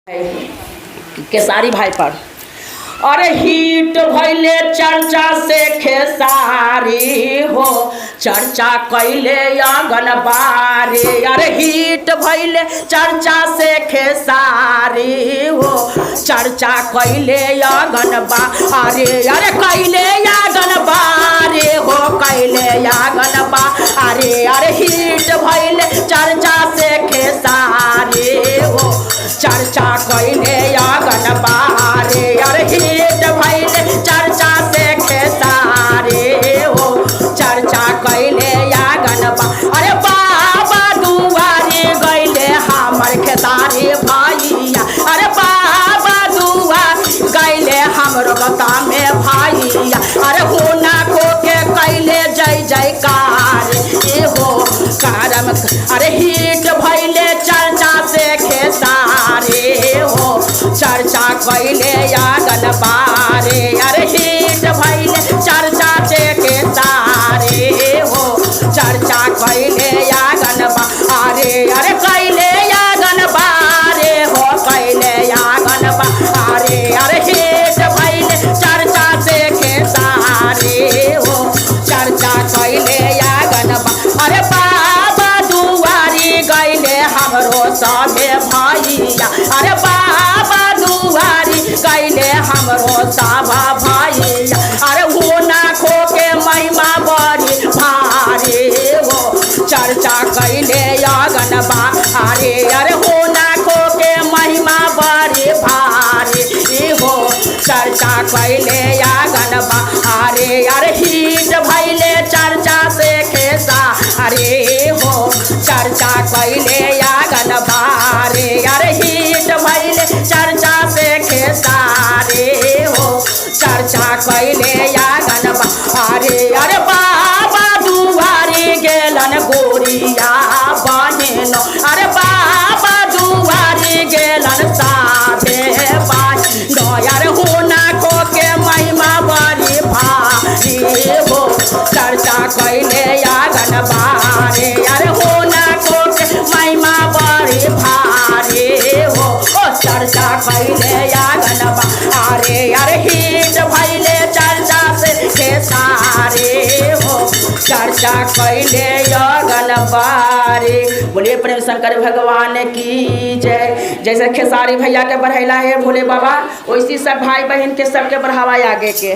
केसारी भाई पर अरे हिट भैले चर्चा से खेसारी हो चर्चा कैले आंगनबाड़ी। अरे हिट भैले चर्चा से खेसारी हो चर्चा कैले आंगनबाड़ी। अरे कैले आंगनबाड़ी हो कैले आंगनबाड़ी। अरे हिट भैले चर्चा से खेसारी हो चर्चा कैले आंगनबाड़ी। अरे हिट भैले चर्चा से खेसारी हो चर्चा कैले आंगनबाड़ी। अरे बाबा दुआरी गैले हमर खेसारी भैया। अरे बाबा दुआरी गैले हमरो बता में भैया। अरे होना को के कैले जय जयकार हो कारम। अरे हिट भैले चर्चा से खेसारी हो चर्चा कैले आंगनबाड़ी। अरे हिट भैले चर्चा से खेसारी हो चर्चा कैले आंगनबाड़ी। अरे कैले आंगनबाड़ी हो कैले आंगनबाड़ी। अरे हिट भैले चर्चा से खेसारी हो चर्चा कैले आंगनबाड़ी। अरे बाबा दुआरी गैले हमरो सभे भैया। अरे बाबा दुआरी गैले हमरो सभा भैया। अरे होना खो के महिमा बड़ी भारी हो चर्चा कैले आंगनबाड़ी। अरे होना खो के महिमा बड़ी भारी हो चर्चा कैले आंगनबाड़ी। अरे हिट भैले चर्चा से खेसारी हो चर्चा कैले आंगनबाड़ी। अरे हिट भैले चर्चा से खेसारी हो चर्चा कैले आंगनबाड़ी। अरे बाबा दुआरी गेलन गोरिया बहनो। अरे बाबा दुआरी गेलन साधे बहनो। अरे होना को के महिमा बड़ी भारी हो चर्चा कैले आंगनबाड़ी। अरे होना को के महिमा बड़ी भारी हो चर्चा कैले आंगनबाड़ी। अरे हिट भैले चर्चा से खेसारी हो चर्चा कैले आंगनबाड़ी। बोलिए प्रेम शंकर भगवान की जय। जैसे खेसारी भैया के बढ़ैला है भोले बाबा वैसी सब भाई बहन के सबके बढ़ावा आगे के।